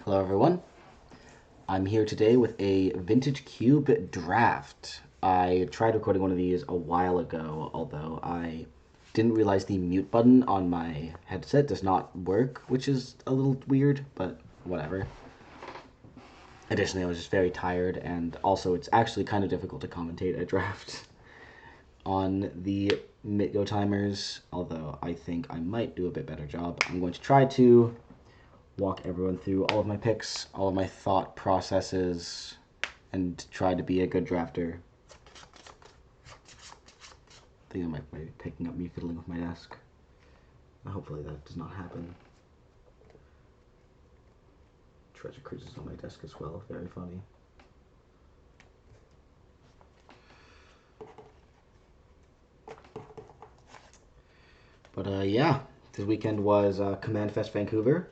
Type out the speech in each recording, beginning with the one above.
Hello everyone, I'm here today with a Vintage Cube draft. I tried recording one of these a while ago, although I didn't realize the mute button on my headset does not work, which is a little weird, but whatever. Additionally, I was just very tired, and also it's actually kind of difficult to commentate a draft on the MitGo timers, although I think I might do a bit better job. I'm going to try to walk everyone through all of my picks, all of my thought processes, and try to be a good drafter. I think I might be picking up me fiddling with my desk. Hopefully that does not happen. Treasure cruises on my desk as well, very funny. But yeah, this weekend was Command Fest Vancouver.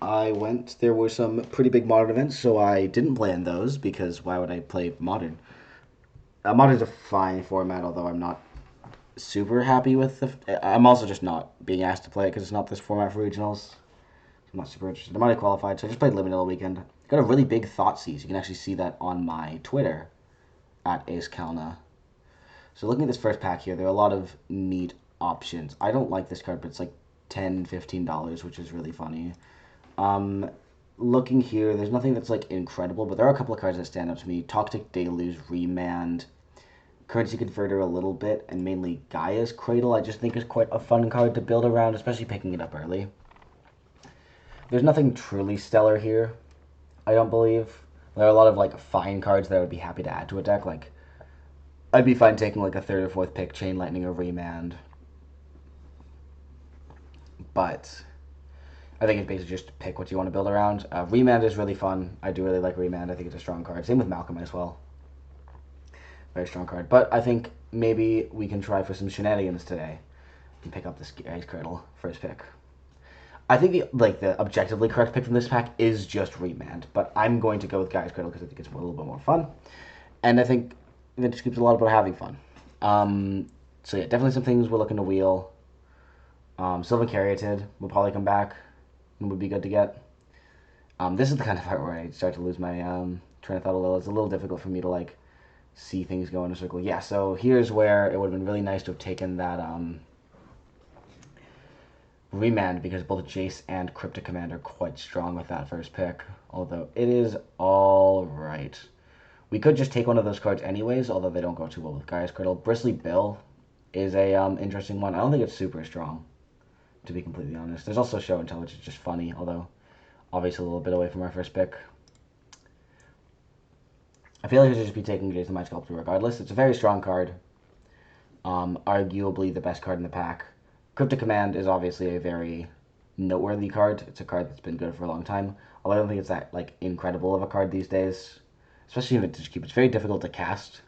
I went. There were some pretty big modern events, so I didn't play in those because why would I play modern? Modern's a fine format, although I'm not super happy with the. I'm also just not being asked to play it because it's not this format for regionals. I'm not super interested. I'm already qualified, so I just played limited all weekend. Got a really big Thoughtseize. You can actually see that on my Twitter at Ace Kalna. So looking at this first pack here, there are a lot of neat options. I don't like this card, but it's like $10, $15, which is really funny. Um, Looking here, there's nothing that's like incredible, but there are a couple of cards that stand out to me. Toxic Deluge, Remand, Currency Converter a little bit, and mainly Gaia's Cradle I just think is quite a fun card to build around, especially picking it up early. There's nothing truly stellar here, I don't believe. There are a lot of like fine cards that I would be happy to add to a deck. Like I'd be fine taking like a third or fourth pick, Chain Lightning or Remand. But I think it's basically just pick what you want to build around. Remand is really fun. I do really like Remand. I think it's a strong card. Same with Malcolm as well. Very strong card. But I think maybe we can try for some shenanigans today and pick up this Ice Cradle first pick. I think the objectively correct pick from this pack is just Remand, but I'm going to go with Guy's Cradle because I think it's a little bit more fun, and I think Vintage Cube's a lot about having fun. So yeah, definitely some things we're looking to wheel. Sylvan Caryatid will probably come back and would be good to get. This is the kind of part where I start to lose my train of thought a little. It's a little difficult for me to like see things go in a circle. Yeah, so here's where it would have been really nice to have taken that Remand because both Jace and Cryptic Command are quite strong with that first pick. Although it is all right. We could just take one of those cards anyways, although they don't go too well with Gaia's Cradle. Bristly Bill is a interesting one. I don't think it's super strong, to be completely honest. There's also Show and Tell, which is just funny, although obviously a little bit away from our first pick. I feel like I should just be taking Jason Mind Sculptor regardless. It's a very strong card. Arguably the best card in the pack. Cryptic Command is obviously a very noteworthy card. It's a card that's been good for a long time. Although I don't think it's that like incredible of a card these days, especially in Vintage Cube. It's very difficult to cast.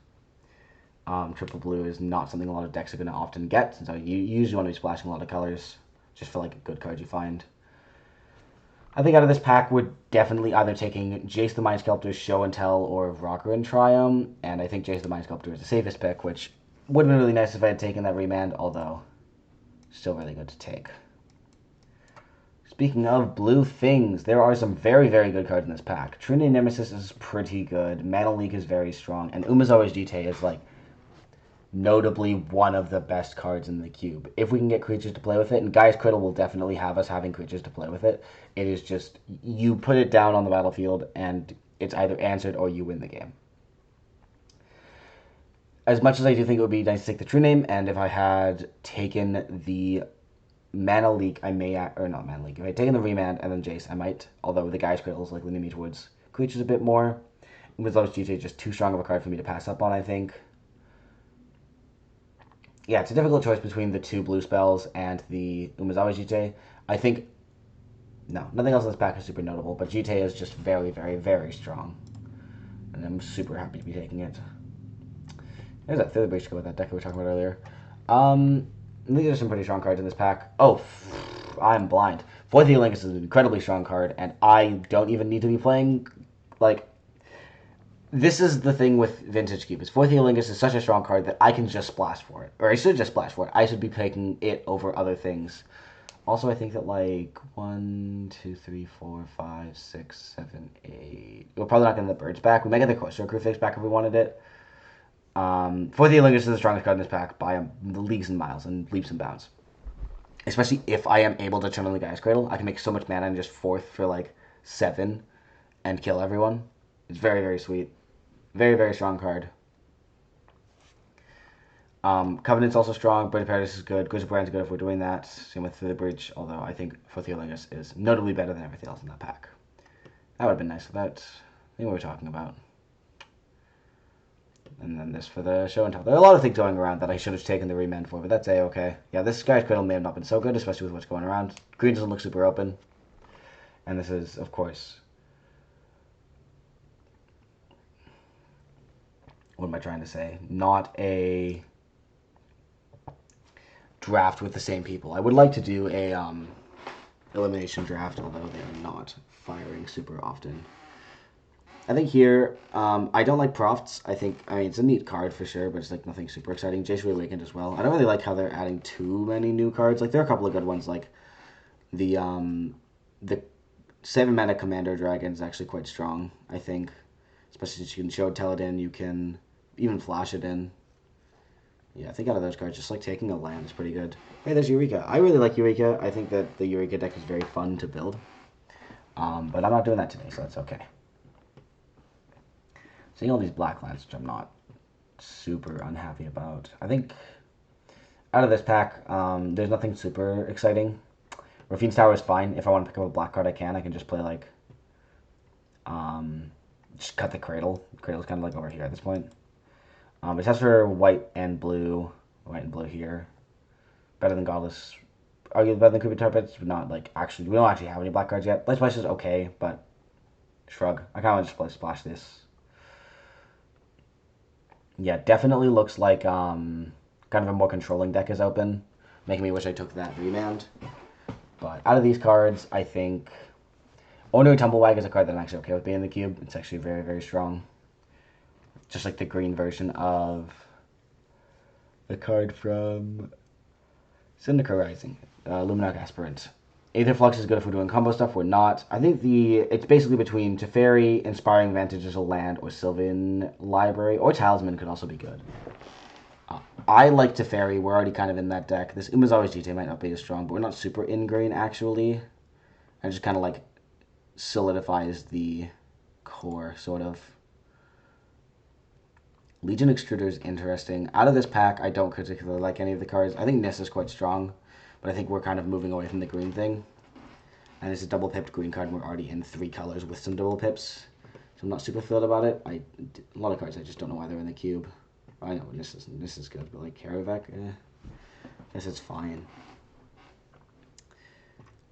Triple Blue is not something a lot of decks are going to often get, so you usually want to be splashing a lot of colors just for like a good card you find. I think out of this pack, we're definitely either taking Jace the Mind Sculptor, Show and Tell, or Rocker and Triumph, and I think Jace the Mind Sculptor is the safest pick, which would have been really nice if I had taken that Remand, although still really good to take. Speaking of blue things, there are some very, very good cards in this pack. Trinity Nemesis is pretty good, Mana Leak is very strong, and Umezawa's Jite is like notably one of the best cards in the cube. If we can get creatures to play with it, and Gaia's Cradle will definitely have us having creatures to play with it, it is just, you put it down on the battlefield, and it's either answered or you win the game. As much as I do think it would be nice to take the true name, and if I had taken the Mana Leak, I may, or not Mana Leak, if I had taken the Remand and then Jace, I might, although the Gaia's Cradle is like leaning me towards creatures a bit more. Umezawa's Jite is just too strong of a card for me to pass up on, I think. Yeah, it's a difficult choice between the two blue spells and the Umezawa Jite. I think, no, nothing else in this pack is super notable, but Jite is just very, very, very strong. And I'm super happy to be taking it. There's that Thither Breach with that deck we were talking about earlier. These are some pretty strong cards in this pack. Oh, I'm blind. Fourth Lingus is an incredibly strong card, and I don't even need to be playing, like, this is the thing with Vintage Cube. Is Fourth Lingus is such a strong card that I can just splash for it. Or I should just splash for it. I should be picking it over other things. Also, I think that like 1, 2, 3, 4, 5, 6, 7, 8. We're probably not getting the birds back. We might get the Coaster Crew fix back if we wanted it. For the Lingus is the strongest card in this pack by leagues and miles and leaps and bounds. Especially if I am able to turn on the Guy's Cradle, I can make so much mana and just fourth for like 7 and kill everyone. It's very, very sweet. Very, very strong card. Covenant's also strong. Bird of Paradise is good. Ghost of Brand's good if we're doing that. Same with the Bridge, although I think Lingus is notably better than everything else in that pack. That would have been nice for that. I think what we're talking about. And then this for the show and tell. There are a lot of things going around that I should have taken the remand for, but that's A-okay. Yeah, this Guy's Cradle may have not been so good, especially with what's going around. Green doesn't look super open. And this is, of course... What am I trying to say? Not a draft with the same people. I would like to do a elimination draft, although they're not firing super often. I think here, I don't like Profts. I mean, it's a neat card for sure, but it's like nothing super exciting. Jace Awakened as well. I don't really like how they're adding too many new cards. Like, there are a couple of good ones, like the 7-mana Commander Dragon is actually quite strong, I think. Especially since you can show Teledin, you can even flash it in. Yeah, I think out of those cards, just like taking a land is pretty good. Hey, there's Eureka. I really like Eureka. I think that the Eureka deck is very fun to build. But I'm not doing that today, so that's okay. Seeing all these black lands, which I'm not super unhappy about. I think out of this pack, there's nothing super exciting. Rafine's Tower is fine. If I want to pick up a black card, I can. I can just play like, just cut the Cradle. Cradle's kind of like over here at this point. It has for white and blue here. Better than Godless. Arguably better than Cupid Tarpets, but not like actually. We don't actually have any black cards yet. Light Splash is okay, but shrug. I kind of just play splash this. Yeah, definitely looks like kind of a more controlling deck is open, making me wish I took that remand. But out of these cards, I think Ornery Tumblewag is a card that I'm actually okay with being in the cube. It's actually very, very strong. Just like the green version of the card from Syndicate Rising, Luminarch Aspirant. Aether Flux is good if we're doing combo stuff. We're not. I think it's basically between Teferi, Inspiring Vantage as a land, or Sylvan Library, or Talisman could also be good. I like Teferi. We're already kind of in that deck. This Umazawa's GT might not be as strong, but we're not super in green, actually. And just kind of like solidifies the core, sort of. Legion Extruder is interesting. Out of this pack, I don't particularly like any of the cards. I think Nissa is quite strong, but I think we're kind of moving away from the green thing. And it's a double-pipped green card, and we're already in 3 colors with some double pips. So I'm not super thrilled about it. A lot of cards, I just don't know why they're in the cube. I know Nissa's good, but like Karavek, I guess it's fine.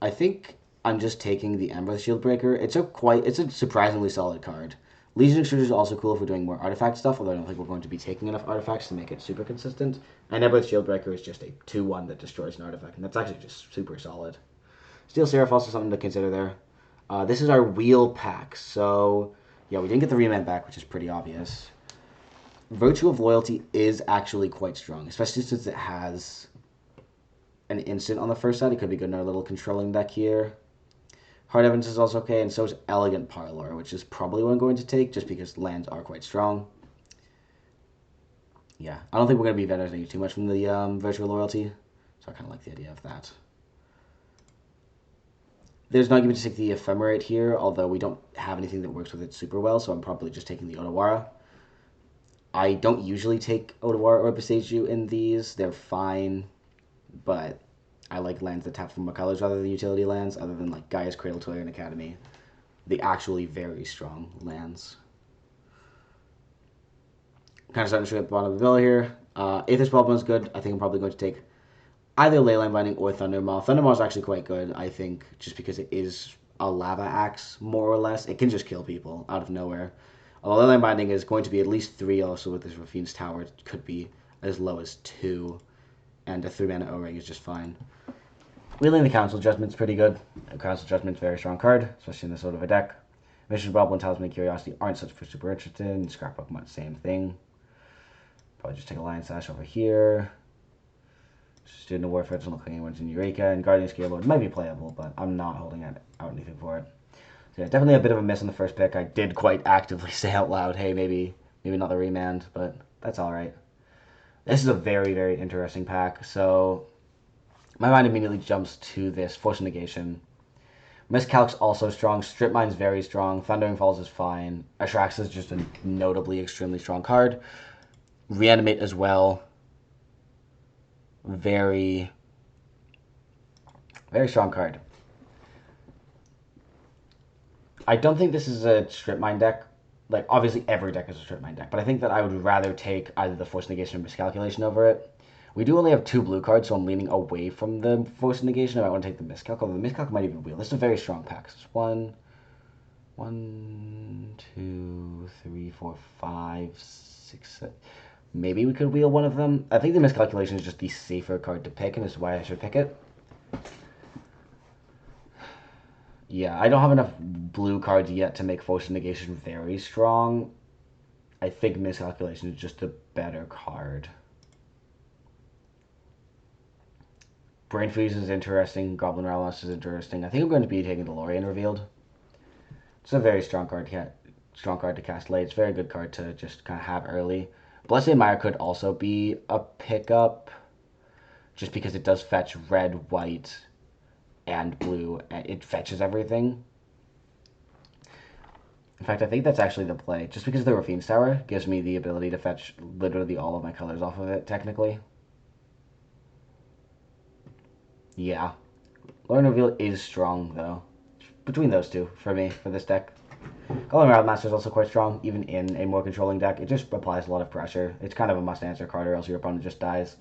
I think I'm just taking the Embers Shieldbreaker. It's a surprisingly solid card. Legion Extruder is also cool if we're doing more artifact stuff, although I don't think we're going to be taking enough artifacts to make it super consistent. And Embers Shieldbreaker is just a 2/1 that destroys an artifact, and that's actually just super solid. Steel Seraph also something to consider there. This is our wheel pack, so yeah, we didn't get the remand back, which is pretty obvious. Virtue of Loyalty is actually quite strong, especially since it has an instant on the first side. It could be good in our little controlling deck here. Hard Evidence is also okay, and so is Elegant Parlor, which is probably what I'm going to take, just because lands are quite strong. Yeah, I don't think we're going to be benefiting too much from the Virtual Loyalty, so I kind of like the idea of that. There's an argument to take the Ephemerate here, although we don't have anything that works with it super well, so I'm probably just taking the Otawara. I don't usually take Otawara or Besiju in these. They're fine, but I like lands that tap from more colors rather than utility lands, other than like Gaia's Cradle, Tolarian Academy. The actually very strong lands. Kind of starting to show at the bottom of the bill here. Aether's Problem is good. I think I'm probably going to take either Leyline Binding or Thundermaw. Thundermaw is actually quite good, I think, just because it is a lava axe, more or less. It can just kill people out of nowhere. Although Leyline Binding is going to be at least 3 also with this Rafine's Tower. It could be as low as 2. And a 3-mana O-Ring is just fine. Wheeling the Council Judgment's pretty good. Council Judgment's a very strong card, especially in this sort of a deck. Mission Bubble and Talisman of Curiosity aren't such super interested in. Scrapbook, much same thing. Probably just take a Lion Sash over here. Student of Warfare doesn't look like anyone's in Eureka, and Guardian Scalelord might be playable, but I'm not holding out anything for it. So yeah, definitely a bit of a miss on the first pick. I did quite actively say out loud, hey, maybe not the remand, but that's all right. This is a very, very interesting pack. So my mind immediately jumps to this Force Negation. Miscalc's also strong. Strip Mine's very strong. Thundering Falls is fine. Ashrax is just a notably extremely strong card. Reanimate as well. Very, very strong card. I don't think this is a Strip Mine deck. Like, obviously every deck is a Strip Mine deck, but I think that I would rather take either the Force Negation or Miscalculation over it. We do only have 2 blue cards, so I'm leaning away from the Force Negation. I want to take the Miscalc, although the Miscalc might even wheel. This is a very strong pack. So it's 1, 2, 3, 4, 5, 6, 7. Maybe we could wheel one of them. I think the Miscalculation is just the safer card to pick, and this is why I should pick it. Yeah, I don't have enough blue cards yet to make Force Negation very strong. I think Miscalculation is just a better card. Brain Freeze is interesting. Goblin Ralmas is interesting. I think I'm going to be taking DeLorean Revealed. It's a very strong card to cast late. It's a very good card to just kind of have early. Blessed Admire could also be a pickup, just because it does fetch red, white, and blue. It fetches everything. In fact, I think that's actually the play. Just because the Rafine's Tower gives me the ability to fetch literally all of my colors off of it, technically. Yeah. Lord Reveal is strong, though. Between those two, for me, for this deck. Golem Master is also quite strong, even in a more controlling deck. It just applies a lot of pressure. It's kind of a must-answer card, or else your opponent just dies.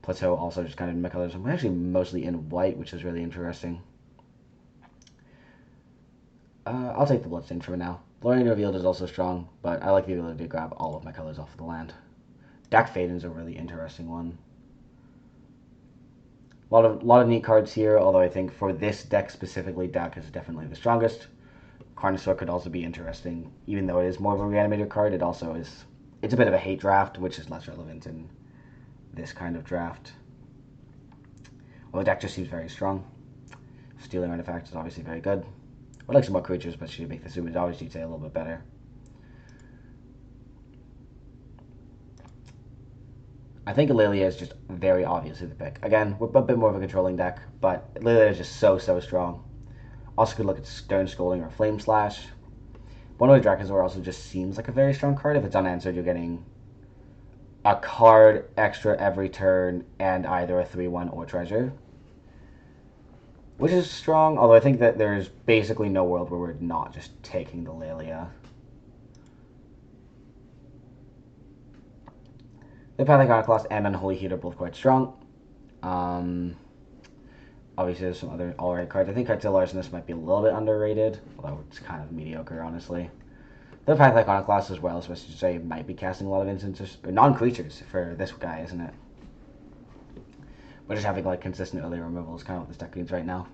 Plateau also just kind of in my colors. I'm actually mostly in white, which is really interesting. I'll take the Bloodstain for now. Lorien Revealed is also strong, but I like the ability to grab all of my colors off of the land. Dak Faden's a really interesting one. A lot of neat cards here, although I think for this deck specifically, Dak is definitely the strongest. Carnosaur could also be interesting, even though it is more of a reanimator card. It also is. It's a bit of a hate draft, which is less relevant in this kind of draft. Well, the deck just seems very strong. Stealing Artifacts is obviously very good. I'd like some more creatures, but should make the Summon Dodge detail a little bit better. I think Lilia is just very obviously the pick. Again, we're a bit more of a controlling deck, but Lilia is just so strong. Also could look at Stern Scolding or Flame Slash. One-Way Dracosaur also just seems like a very strong card. If it's unanswered, you're getting a card extra every turn and either a 3/1 or treasure. Which is strong, although I think that there's basically no world where we're not just taking the Lilia. The Path Iconoclast and Unholy Heat are both quite strong. Obviously, there's some other alright cards. I think Kitesail Larcenist might be a little bit underrated, although it's kind of mediocre, honestly. The Path Iconoclast as well, especially to say, might be casting a lot of instances, or non-creatures for this guy, isn't it? But just having like consistent early removal is kind of what this deck needs right now.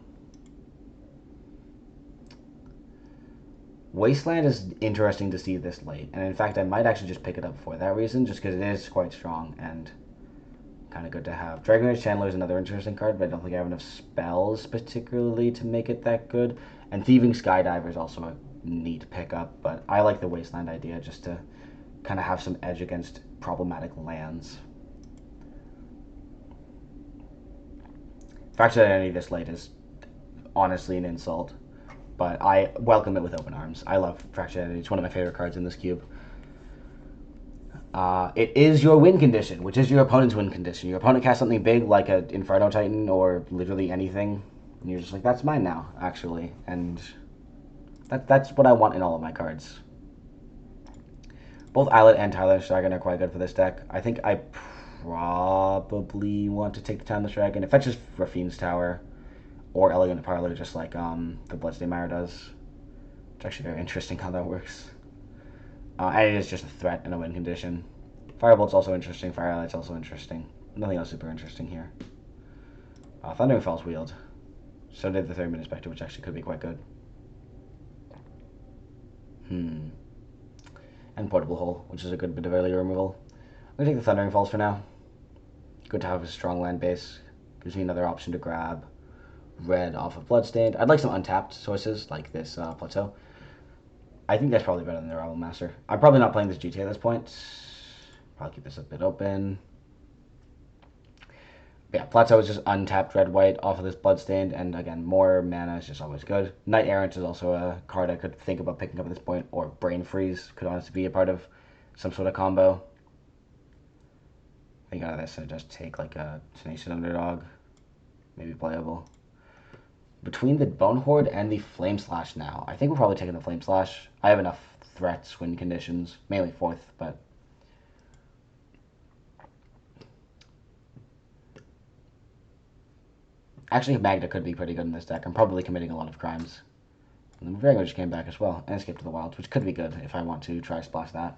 Wasteland is interesting to see this late, and in fact I might actually just pick it up for that reason, just because it is quite strong and kind of good to have. Dragon's Chandler is another interesting card, but I don't think I have enough spells particularly to make it that good. And Thieving Skydiver is also a neat pickup, but I like the Wasteland idea just to kind of have some edge against problematic lands. Fractured Identity this late is honestly an insult, but I welcome it with open arms. I love Fractured Identity. It's one of my favorite cards in this cube. It is your win condition, which is your opponent's win condition. Your opponent casts something big like an Inferno Titan or literally anything, and you're just like, that's mine now, actually. And that's what I want in all of my cards. Both Islet and Timeless Dragon are quite good for this deck. I think I probably want to take the Timeless Dragon. It fetches Rafine's Tower or Elegant Parlor, just like the Bloodstained Mire does. It's actually very interesting how that works. And it is just a threat in a win condition. Firebolt's also interesting. Firelight's also interesting. Nothing else super interesting here. Thundering Falls wheeled. So did the Third Moon Inspector, which actually could be quite good. And Portable Hole, which is a good bit of early removal. I'm going to take the Thundering Falls for now. Good to have a strong land base. Gives me another option to grab red off of Bloodstained. I'd like some untapped sources like this Plateau. I think that's probably better than the Rival Master. I'm probably not playing this GTA at this point. Probably keep this a bit open. Yeah, Plateau is just untapped red-white off of this Bloodstained, and again, more mana is just always good. Knight Errant is also a card I could think about picking up at this point, or Brain Freeze could honestly be a part of some sort of combo. I think out of this I just take like a Tenacious Underdog, maybe playable. Between the Bone Horde and the Flame Slash now, I think we're probably taking the Flame Slash. I have enough threats, win conditions, mainly 4th, but actually, Magda could be pretty good in this deck. I'm probably committing a lot of crimes. And then Virago just came back as well, and Escape to the Wilds, which could be good if I want to try splash that.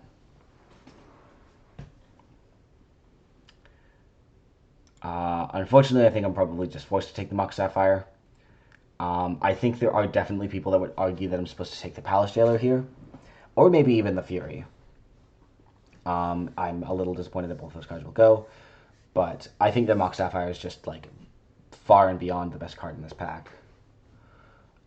Unfortunately, I think I'm probably just forced to take the Mox Sapphire. I think there are definitely people that would argue that I'm supposed to take the Palace Jailer here, or maybe even the Fury. I'm a little disappointed that both those cards will go, but I think the Mox Sapphire is just like far and beyond the best card in this pack.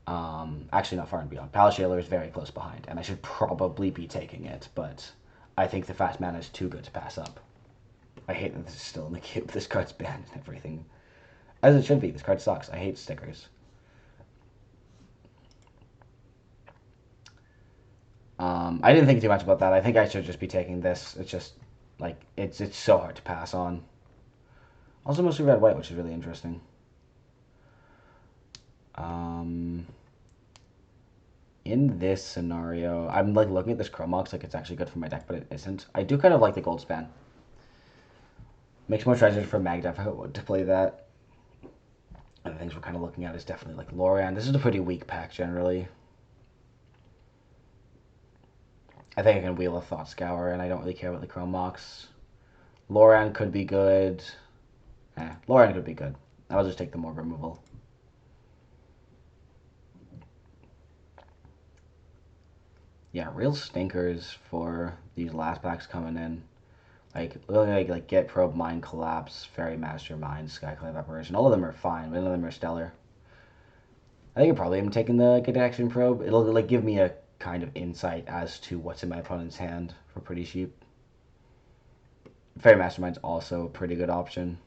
Actually, not far and beyond. Palace Jailer is very close behind, and I should probably be taking it, but I think the fast mana is too good to pass up. I hate that this is still in the queue. This card's banned and everything. As it should be. This card sucks. I hate stickers. I didn't think too much about that. I think I should just be taking this. It's just, like, it's so hard to pass on. Also mostly red-white, which is really interesting. In this scenario, I'm like looking at this Chromox like it's actually good for my deck, but it isn't. I do kind of like the Gold Span. Makes more treasures for Magda to play that. Other things we're kind of looking at is definitely like Lorian. This is a pretty weak pack generally. I think I can wheel a Thought Scour, and I don't really care about the Chromox. Lorian could be good. Lorian could be good. I'll just take the more removal. Yeah, real stinkers for these last packs coming in. Like, literally, like Get Probe, Mind Collapse, Fairy Mastermind, Skyclave Apparition. All of them are fine, but none of them are stellar. I think I'm probably even taking the Get Action Probe. It'll like give me a kind of insight as to what's in my opponent's hand for pretty cheap. Fairy Mastermind's also a pretty good option.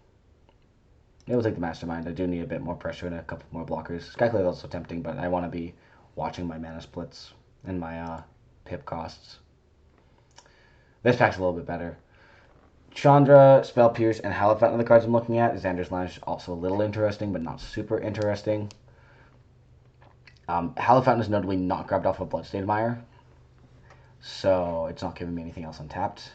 Maybe we'll take the Mastermind. I do need a bit more pressure and a couple more blockers. Skyclave is also tempting, but I want to be watching my mana splits and my pip costs. This pack's a little bit better. Chandra, Spell Pierce, and Halifax are the cards I'm looking at. Xander's Lance is also a little interesting, but not super interesting. Halifax is notably not grabbed off of Bloodstained Mire, so it's not giving me anything else untapped.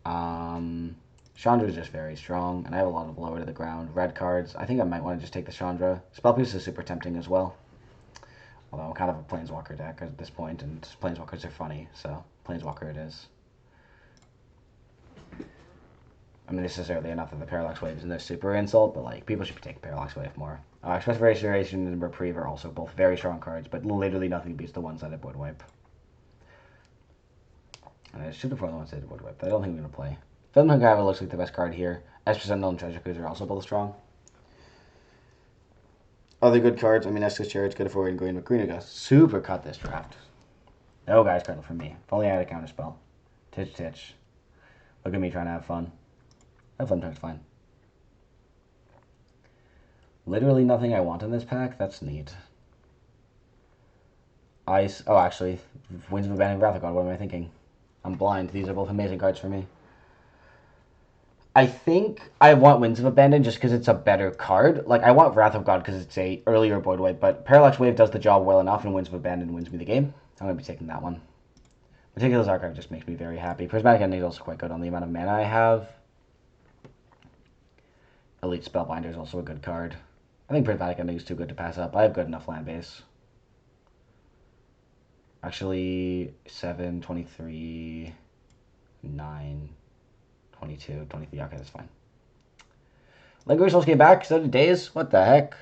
Chandra is just very strong, and I have a lot of lower to the ground. Red cards. I think I might want to just take the Chandra. Spell Pierce is super tempting as well. Although I'm kind of a Planeswalker deck at this point, and Planeswalkers are funny, so Planeswalker it is. I mean, necessarily enough that the Parallax Wave isn't a super insult, but like people should be taking Parallax Wave more. Express Restoration and Reprieve are also both very strong cards, but literally nothing beats the one-sided Void Wipe. And I should have thrown the one-sided Void Wipe, but I don't think I'm going to play. Film Hungava looks like the best card here. Esper Sentinel and Treasure Cruiser are also both strong. Other good cards, I mean, Estus Chariot's good for in green, but green got super cut this draft. No guy's cardinal from me. If only I had a counterspell. Titch titch. Look at me trying to have fun. Have fun time's fine. Literally nothing I want in this pack? That's neat. Ice. Oh, actually. Winds of Abandon, Wrath of God. What am I thinking? I'm blind. These are both amazing cards for me. I think I want Winds of Abandon just because it's a better card. Like, I want Wrath of God because it's a earlier Void Wave, but Parallax Wave does the job well enough, and Winds of Abandon wins me the game. I'm going to be taking that one. Meticulous Archive just makes me very happy. Prismatic Ending is also quite good on the amount of mana I have. Elite Spellbinder is also a good card. I think Prismatic Ending is too good to pass up. I have good enough land base. Actually, 7, 23, 9, 22, 23. Okay, that's fine. Lingering Souls came back. 7 days? What the heck?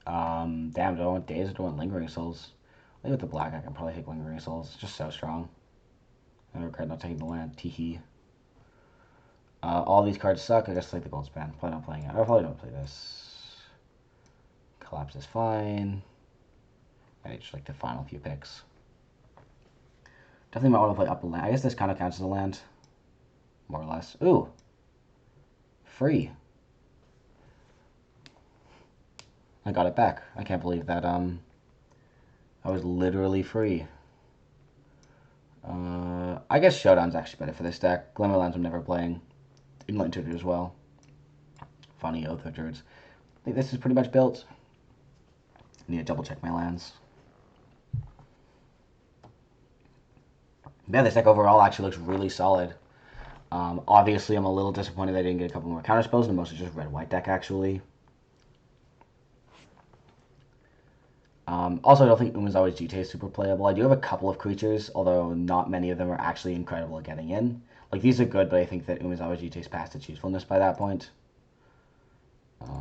Damn, do I want Daze or do I want Lingering Souls? I think with the black I can probably take Lingering Souls. It's just so strong. I regret not taking the land. Teehee. All these cards suck. I guess like the gold span. Probably not playing it. I probably don't play this. Collapse is fine. I just like the final few picks. Definitely might want to play up a land. I guess this kind of counts as a land. More or less. Ooh. Free. I got it back. I can't believe that, I was literally free. I guess Showdown's actually better for this deck. Glimmerlands I'm never playing. Inland Tutor as well. Funny Oath of Druids. I think this is pretty much built. I need to double check my lands. Yeah, this deck overall actually looks really solid. Obviously, I'm a little disappointed that I didn't get a couple more counter spells, and mostly just red-white deck, actually. Also, I don't think Umezawa's GT is super playable. I do have a couple of creatures, although not many of them are actually incredible at getting in. Like, these are good, but I think that Umezawa's GT is past its usefulness by that point.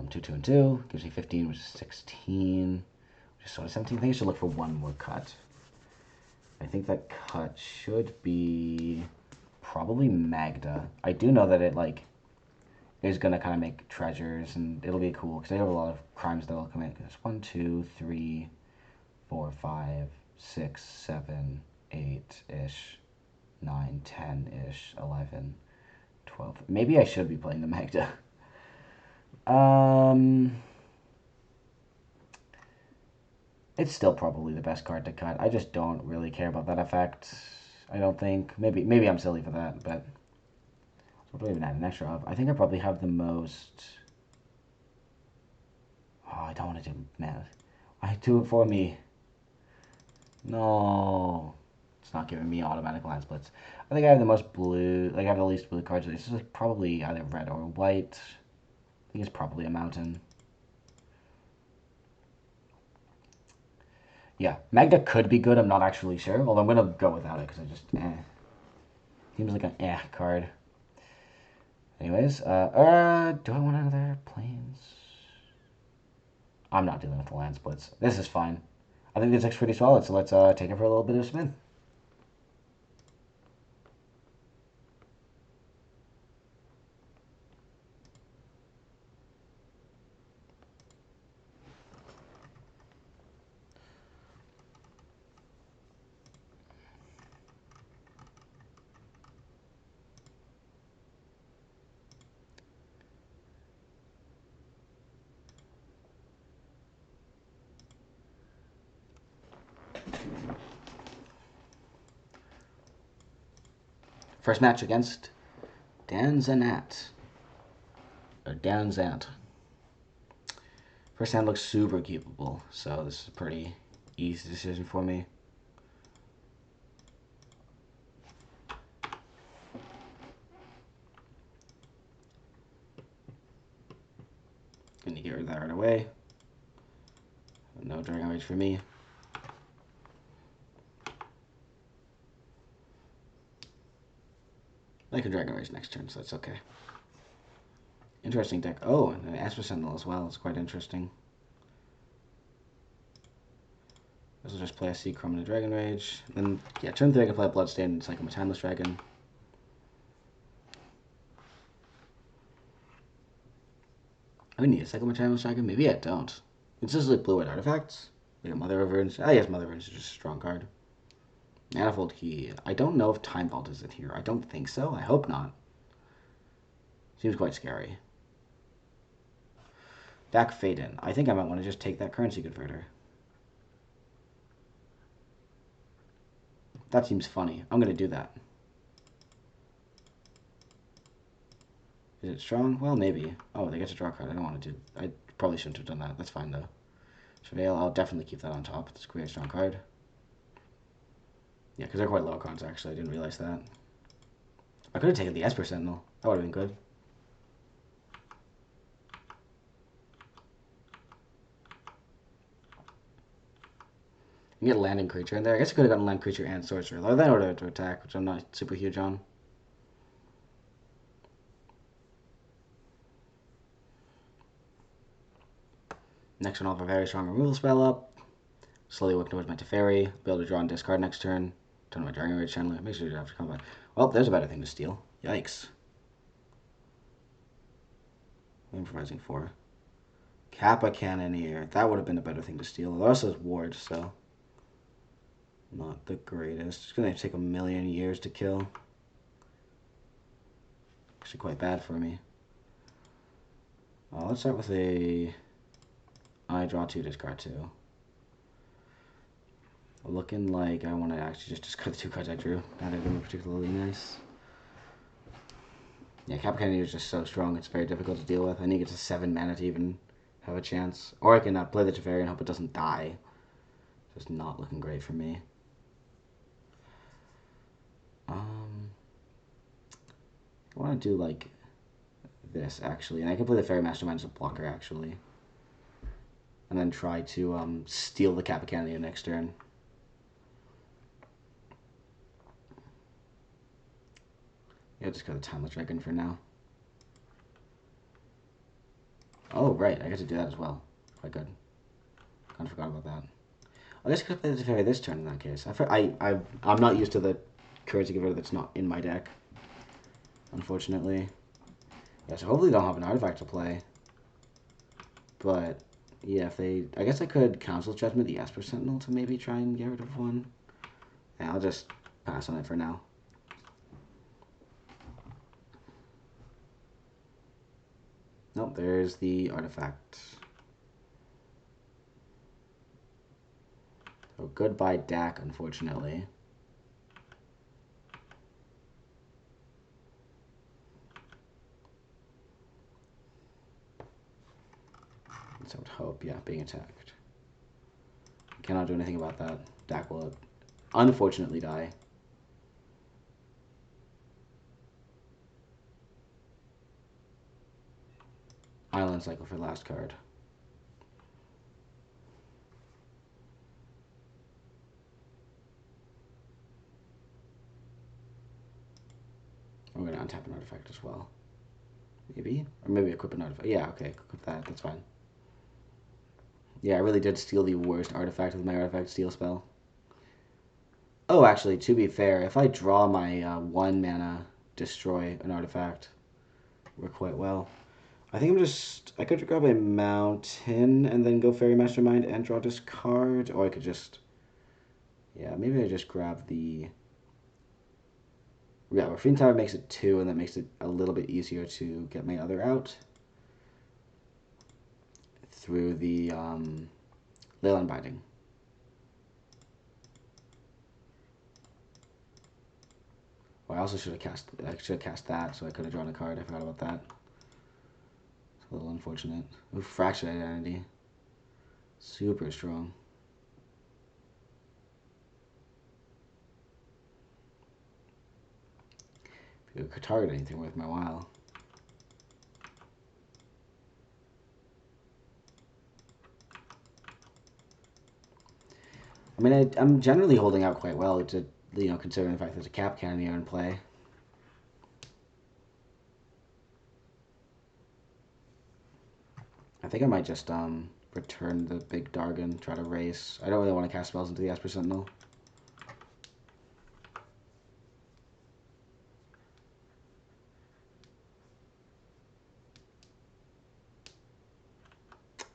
2, 2, and 2 gives me 15, which is 16. Which is sort of 17. I think I should look for one more cut. I think that cut should be probably Magda. I do know that it, like, is going to kind of make treasures, and it'll be cool, because they have a lot of crimes that will come in. It's 1, 2, 3, 4, 5, 6, 7, 8-ish, 9, 10-ish, 11, 12. Maybe I should be playing the Magda. It's still probably the best card to cut. I just don't really care about that effect. I don't think. Maybe I'm silly for that, but what do I even add an extra of? I think I probably have the most. Oh, I don't want to do math. I do it for me. No, it's not giving me automatic line splits. I think I have the most blue. Like I have the least blue cards. This is like probably either red or white. I think it's probably a mountain. Yeah, Magda could be good. I'm not actually sure. Although I'm gonna go without it because I just seems like an card. Anyways, do I want another planes? I'm not dealing with the land splits. This is fine. I think this deck's pretty solid, so let's take it for a little bit of a spin. First match against Dan Zanat. Or Dan Zant. First hand looks super keepable, so this is a pretty easy decision for me. Gonna get rid of that right away. No Dragon Rage for me. I can Dragon Rage next turn, so that's okay. Interesting deck. Oh, and an Asper Sentinel as well. It's quite interesting. This will just play a Sea Chrome and a Dragon Rage. Then, yeah, turn 3 I can play a Bloodstained and cycle my Timeless Dragon. I need a cycle my Timeless Dragon? Maybe I don't. It's just like blue-white artifacts. Like a Mother of Urns. Ah, yes, Mother of Urns is just a strong card. Manifold Key. I don't know if Time Vault is in here. I don't think so. I hope not. Seems quite scary. Back Faden. I think I might want to just take that currency converter. That seems funny. I'm going to do that. Is it strong? Well, maybe. Oh, they get to draw a card. I don't want to do... I probably shouldn't have done that. That's fine, though. Surveil, I'll definitely keep that on top. It's a great strong card. Yeah, because they're quite low cards, actually. I didn't realize that. I could have taken the Esper Sentinel. That would have been good. You get a landing creature in there. I guess I could have gotten land creature and sorcerer. Or then order to attack, which I'm not super huge on. Next turn, I'll have a very strong removal spell up. Slowly work towards my Teferi. Be able to draw and discard next turn. Turn my Dragon Rage Channeler. Make sure you have to come back. Well, there's a better thing to steal. Yikes. Improvising 4. Kappa Cannoneer. That would have been a better thing to steal. It also has Ward, so not the greatest. It's going to take a million years to kill. Actually quite bad for me. Let's start with a... I draw 2, discard 2. Looking like I want to actually just discard the 2 cards I drew. Not even particularly nice. Yeah, Kappa Cannoneer is just so strong, it's very difficult to deal with. I need to get to 7 mana to even have a chance. Or I can play the Teferi and hope it doesn't die. Just not looking great for me. I want to do like this actually, and I can play the Fairy Mastermind as a blocker actually, and then try to steal the Kappa Cannoneer next turn. Yeah, just got a Timeless Dragon for now. Oh right, I get to do that as well. Quite good. Kind of forgot about that. I guess I could play the Teferi this turn in that case. I'm not used to the Courage to Give It that's not in my deck, unfortunately. Yeah, so hopefully they don't have an artifact to play. But yeah, if they, I guess I could Council Judgment the Esper Sentinel to maybe try and get rid of one. Yeah, I'll just pass on it for now. Nope, there's the artifact. So goodbye Dak, unfortunately. So I would hope, yeah, being attacked. Cannot do anything about that. Dak will unfortunately die. Island Cycle for last card. I'm going to untap an artifact as well. Maybe? Or maybe equip an artifact. Yeah, okay, equip that. That's fine. Yeah, I really did steal the worst artifact with my artifact steal spell. Oh, actually, to be fair, if I draw my 1 mana destroy an artifact, work quite well. I think I could grab a mountain and then go Fairy Mastermind and draw this card, or I could just, yeah, maybe I just grab the, yeah, Refrain Tower makes it 2, and that makes it a little bit easier to get my other out through the Leyline Binding. Well, I also should have cast that, so I could have drawn a card. I forgot about that. It's a little unfortunate. Ooh, Fractured Identity. Super strong. If you could target anything worth my while. I mean, I'm generally holding out quite well to, you know, considering the fact there's a Cap Cannoneer in play. I think I might just return the big Dargon, try to race. I don't really want to cast spells into the Esper Sentinel.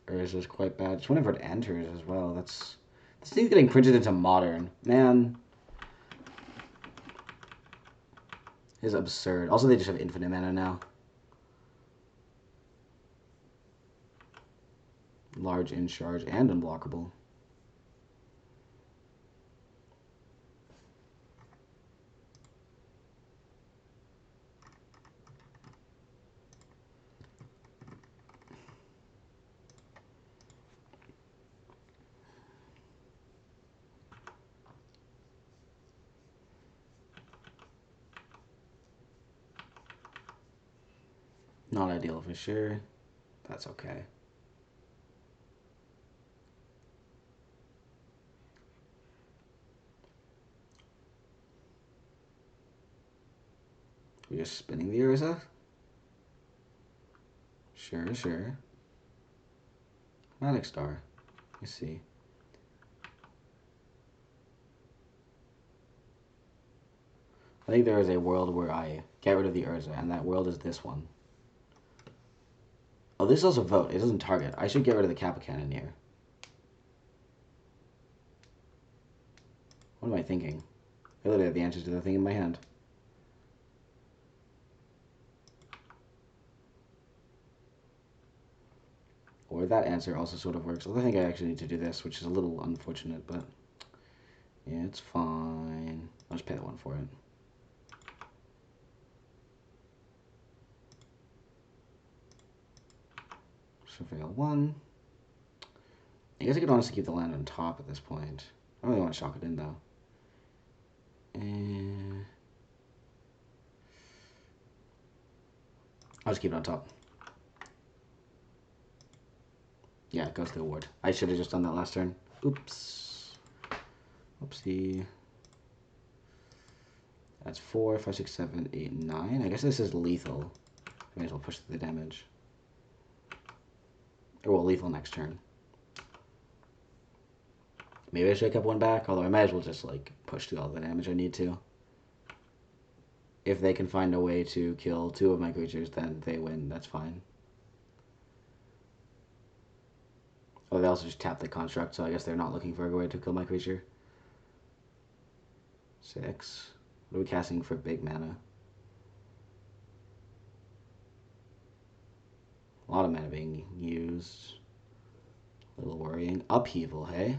Urza is quite bad. Just whenever it enters as well. This thing's getting printed into Modern. Man. It's absurd. Also, they just have infinite mana now. Large in charge and unblockable. Not ideal for sure. That's okay. We're just spinning the Urza? Sure, sure. Magic Star. Let me see. I think there is a world where I get rid of the Urza, and that world is this one. Oh, this is also vote. It doesn't target. I should get rid of the Kappa Cannoneer. What am I thinking? I literally have the answers to the thing in my hand. Or that answer also sort of works. Although I think I actually need to do this, which is a little unfortunate, but yeah, it's fine. I'll just pay the 1 for it. Surveil 1. I guess I could honestly keep the land on top at this point. I don't really want to shock it in, though. And I'll just keep it on top. Yeah, it goes to the ward. I should have just done that last turn. Oops. Oopsie. That's 4, 5, 6, 7, 8, 9. I guess this is lethal. I may as well push through the damage. Or well, lethal next turn. Maybe I should have kept 1 back, although I might as well just like push through all the damage I need to. If they can find a way to kill 2 of my creatures, then they win. That's fine. Oh, they also just tap the construct, so I guess they're not looking for a way to kill my creature. 6. What are we casting for big mana? A lot of mana being used. A little worrying. Upheaval, hey?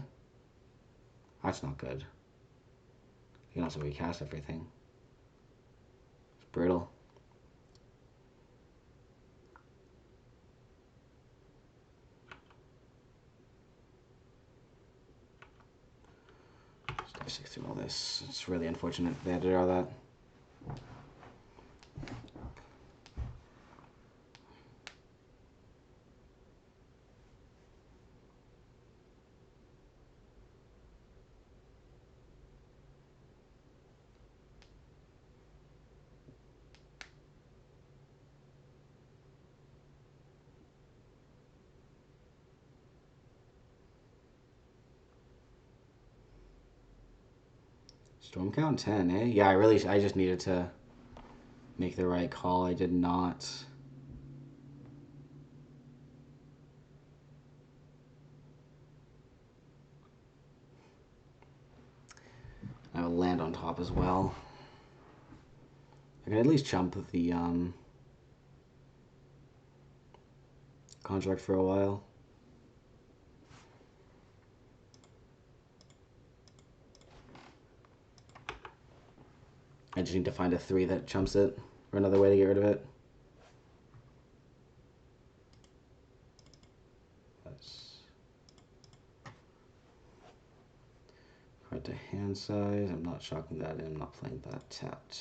That's not good. You can also recast everything. It's brittle. Just 6 through all this. It's really unfortunate they had to draw that. Storm count 10, eh? Yeah, I just needed to make the right call. I did not. I will land on top as well. I can at least chump the contract for a while. I just need to find a 3 that chumps it, or another way to get rid of it. That's hard to hand size. I'm not shocking that in. I'm not playing that tapped.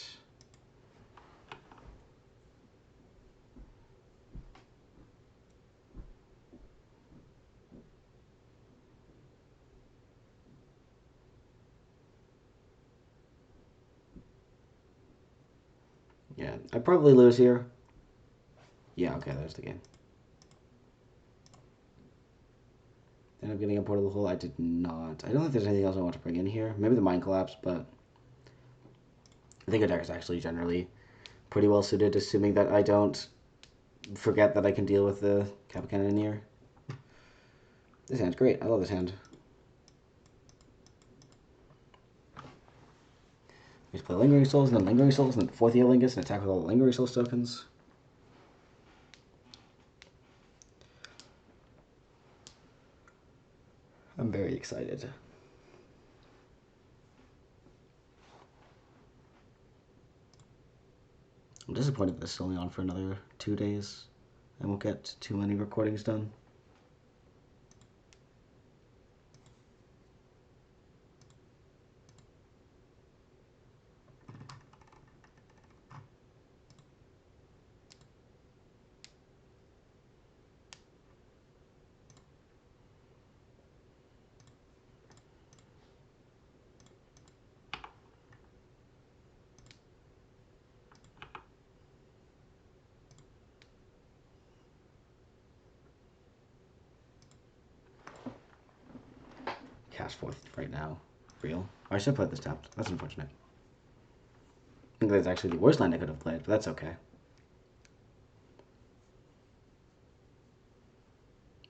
Yeah, I probably lose here. Yeah, okay, there's the game. End up getting a portal hole. I did not. I don't think there's anything else I want to bring in here. Maybe the Mind Collapse, but I think our deck is actually generally pretty well suited, assuming that I don't forget that I can deal with the Kappa Cannoneer. This hand's great. I love this hand. We just play Lingering Souls, and then Lingering Souls, and then 4th Eolingus, and attack with all the Lingering Souls tokens. I'm very excited. I'm disappointed that this is only on for another 2 days. I won't get too many recordings done. cast 4th right now. Real. I should play this tapped. That's unfortunate. I think that's actually the worst line I could have played, but that's okay.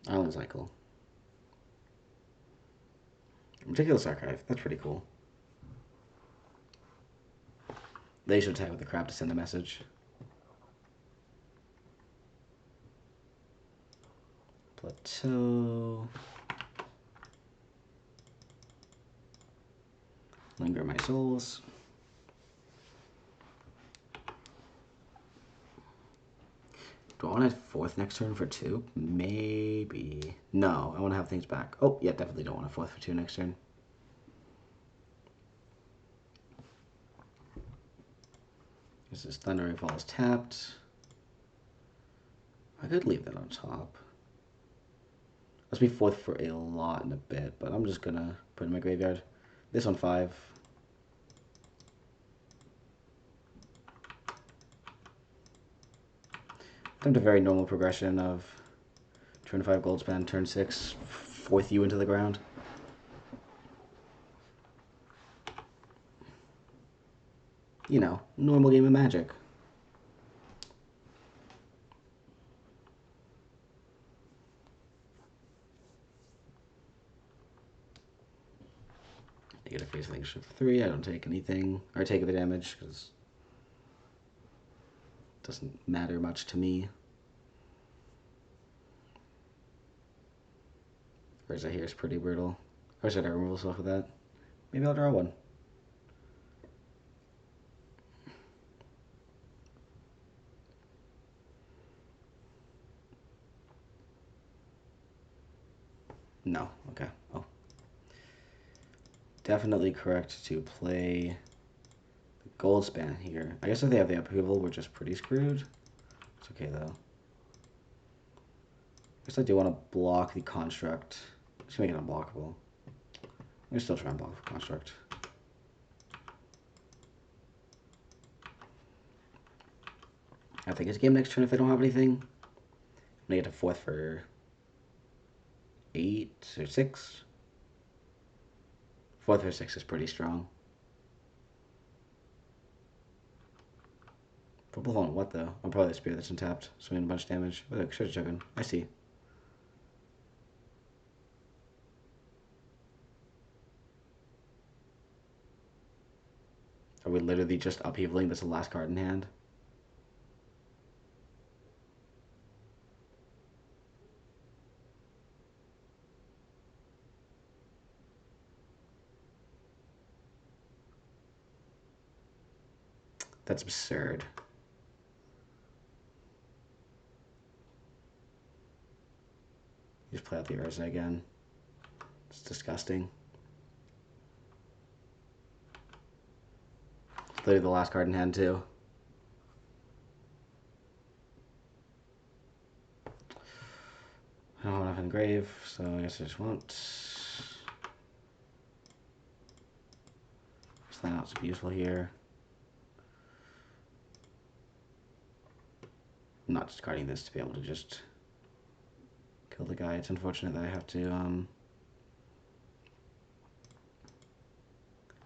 Island Cycle. Ridiculous Archive. That's pretty cool. They should attack with the crab to send a message. Plateau. Linger my souls. Do I want to 4th next turn for 2? Maybe. No, I want to have things back. Oh, yeah, definitely don't want to 4th for 2 next turn. This is Thundering Falls tapped. I could leave that on top. Let's be 4th for a lot in a bit, but I'm just gonna put it in my graveyard. This on 5. Attempt a very normal progression of turn 5 gold spend, turn 6, 4th you into the ground. You know, normal game of Magic. Negative face link shift 3. I don't take anything, or take the damage because it doesn't matter much to me. Urza here is pretty brutal. Or should I remove stuff with that? Maybe I'll draw one. No. Okay. Oh. Definitely correct to play the gold span here. I guess if they have the upheaval, we're just pretty screwed. It's okay, though. I guess I do want to block the construct. Just make it unblockable. I'm going to still try and block the construct. I think it's game next turn if they don't have anything. I'm going to get to 4th for 8 or 6. 4th for 6 is pretty strong. Purple on what though? I'm probably the Spear that's untapped, swinging a bunch of damage. Oh, look, Treasure Token. I see. Are we literally just upheavaling? That's the last card in hand. That's absurd. Just play out the Urza again. It's disgusting. It's literally the last card in hand too. I don't have enough engrave, so I guess I just won't. Slant out some useful here. I'm not discarding this to be able to just kill the guy. It's unfortunate that I have to, I'm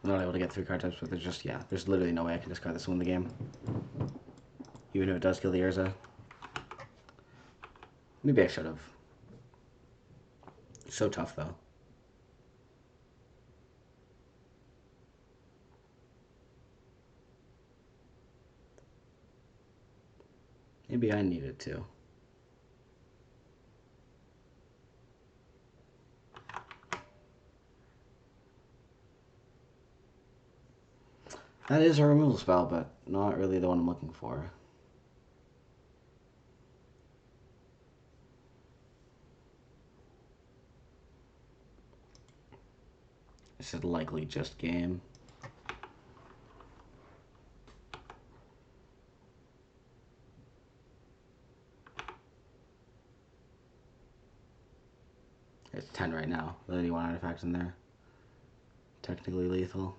not able to get 3 card types, but there's just, yeah, there's literally no way I can discard this to win the game. Even if it does kill the Urza. Maybe I should have. So tough, though. Maybe I needed to. That is a removal spell, but not really the one I'm looking for. This is likely just game. It's 10 right now. With any 1 artifact in there. Technically lethal.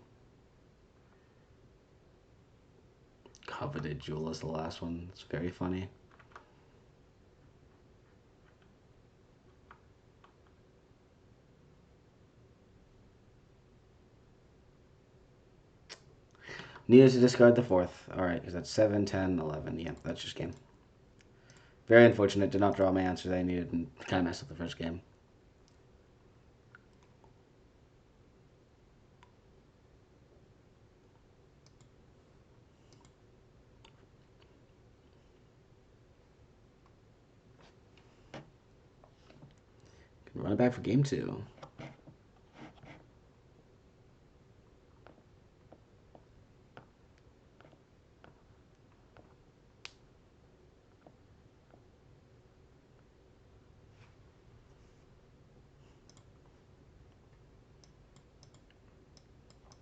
Coveted Jewel is the last one. It's very funny. Needed to discard the 4th. Alright, because that's 7, 10, 11. Yeah, that's just game. Very unfortunate. Did not draw my answer that I needed and kind of messed up the first game. Can run it back for game 2.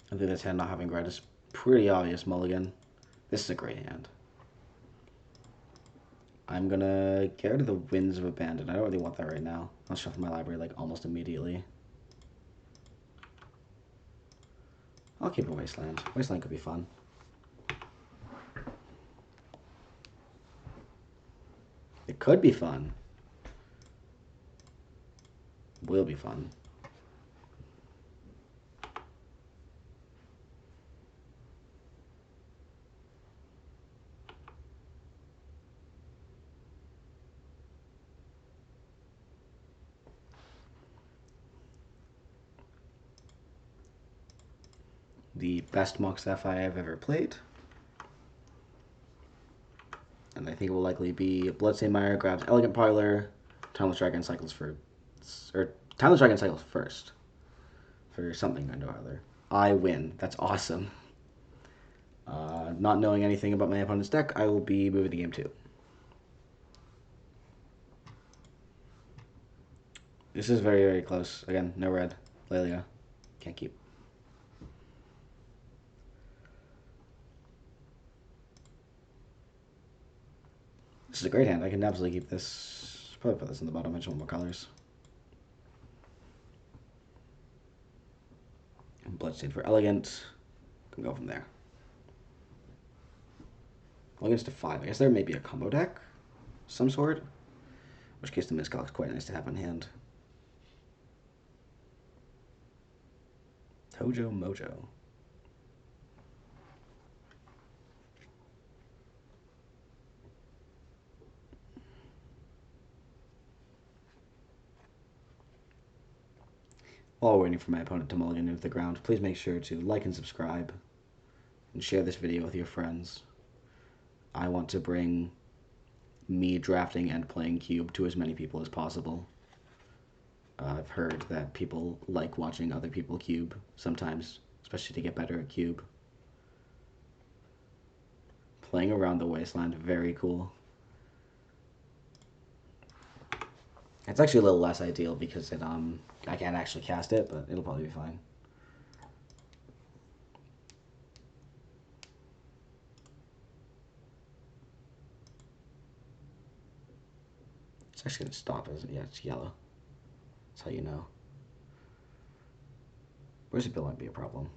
I think this hand not having red is pretty obvious mulligan. This is a great hand. I'm gonna get rid of the Winds of Abandon. I don't really want that right now. I'll shuffle my library like almost immediately. I'll keep a Wasteland. Wasteland could be fun. It could be fun. Will be fun. The best Mox Sapphire I've ever played. And I think it will likely be Bloodstained Mire, grabs Elegant Parlor, Timeless Dragon cycles for... Or Timeless Dragon cycles first. For something or other. I win. That's awesome. Not knowing anything about my opponent's deck, I will be moving to game 2. This is very, very close. Again, no red. Lelia. Can't keep. This is a great hand. I can absolutely keep this. Probably put this in the bottom. I just want more colors. Bloodstained for Elegant. Can go from there. Elegance to 5. I guess there may be a combo deck. Some sort. In which case the Mizkal is quite nice to have on hand. Tojo Mojo. While waiting for my opponent to mulligan into the ground, please make sure to like and subscribe and share this video with your friends. I want to bring me drafting and playing Cube to as many people as possible. I've heard that people like watching other people cube sometimes, especially to get better at Cube. Playing around the Wasteland, very cool. It's actually a little less ideal because it I can't actually cast it, but it'll probably be fine. It's actually gonna stop, isn't it? Yeah, it's yellow. That's how you know. Where's the bill might be a problem.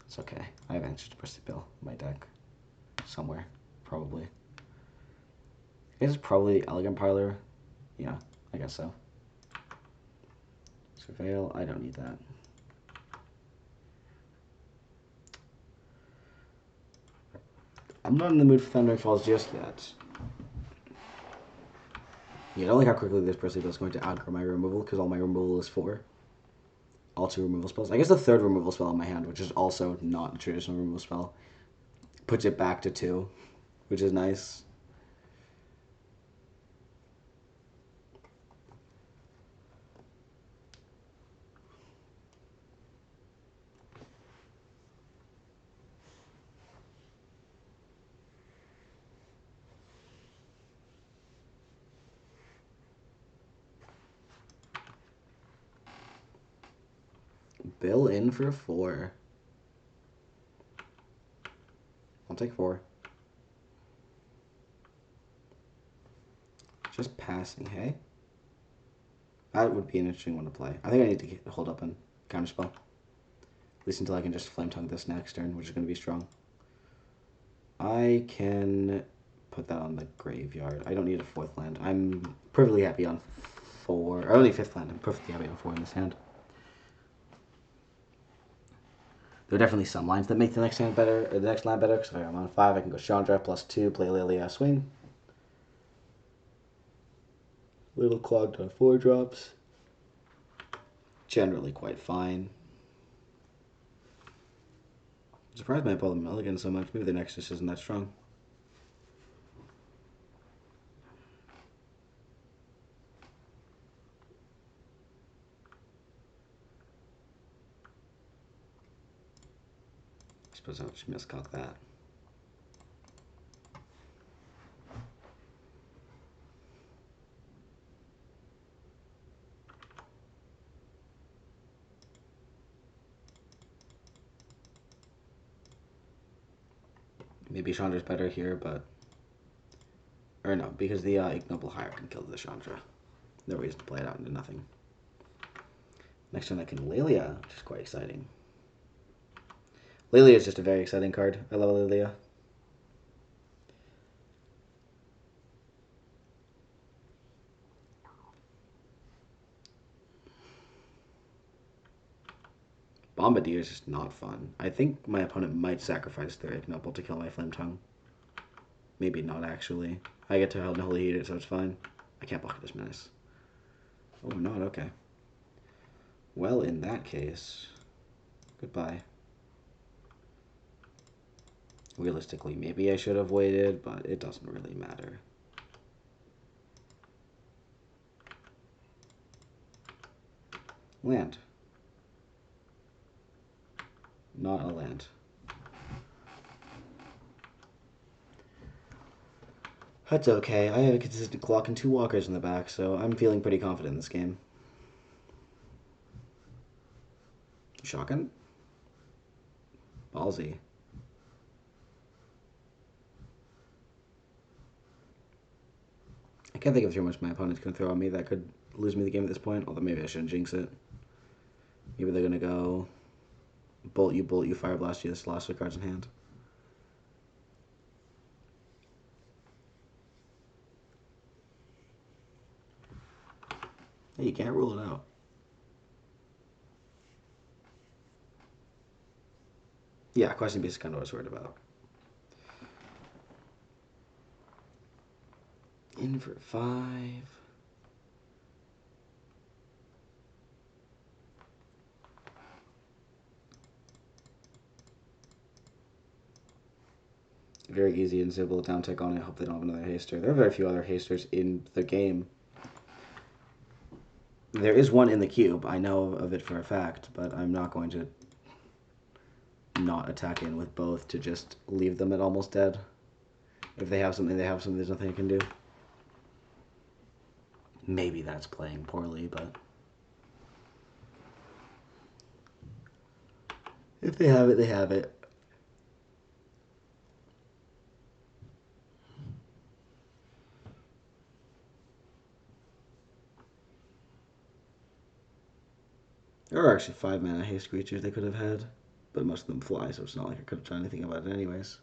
It's okay. I have answers to push the bill in my deck. Somewhere. Probably. I guess it's probably Elegant Parlor. Yeah, I guess so. Surveil, I don't need that. I'm not in the mood for Thundering Falls just yet. Yeah, I don't like how quickly this Percy Bill is going to outgrow my removal, because all my removal is 4. All 2 removal spells. I guess the 3rd removal spell in my hand, which is also not a traditional removal spell, puts it back to 2, which is nice. Bill in for 4. I'll take 4. Just passing, hey? That would be an interesting one to play. I think I need to hold up and counterspell. At least until I can just Flame Tongue this next turn, which is going to be strong. I can put that on the graveyard. I don't need a 4th land. I'm perfectly happy on 4. Or only 5th land. I'm perfectly happy on 4 in this hand. There are definitely some lines that make the next hand better, or the next line better. Because if I'm on 5, I can go Chandra +2, play Lilia, swing. Little clogged on 4 drops. Generally quite fine. I'm surprised I pulled the Mulligan so much. Maybe the next just isn't that strong. I suppose I'll just miscalc that. Maybe Chandra's better here, but... Or no, because the Ignoble Hire can kill the Chandra. No reason to play it out into nothing. Next turn I can Lilia, which is quite exciting. Lilia is just a very exciting card. I love Lilia. Bombardier is just not fun. I think my opponent might sacrifice their Ignoble to kill my Flame Tongue. Maybe not, actually. I get to Unholy Heat it, so it's fine. I can't block this Menace. Oh, not okay. Well, in that case, goodbye. Realistically, maybe I should have waited, but it doesn't really matter. Land. Not a land. That's okay. I have a consistent clock and 2 walkers in the back, so I'm feeling pretty confident in this game. Shocking? Ballsy. I can't think of too much my opponent's going to throw at me that could lose me the game at this point, although maybe I shouldn't jinx it. Maybe they're going to go bolt you, fire blast you, this lost their cards in hand. Hey, you can't rule it out. Yeah, question piece is kind of what I was worried about. In for 5. Very easy and simple down tick on it. I hope they don't have another haster. There are very few other hasters in the game. There is one in the cube. I know of it for a fact, but I'm not going to not attack in with both to just leave them at almost dead. If they have something, they have something. There's nothing I can do. Maybe that's playing poorly, but if they have it, they have it. There are actually 5 mana haste creatures they could have had, but most of them fly, so it's not like I could have done anything about it anyways.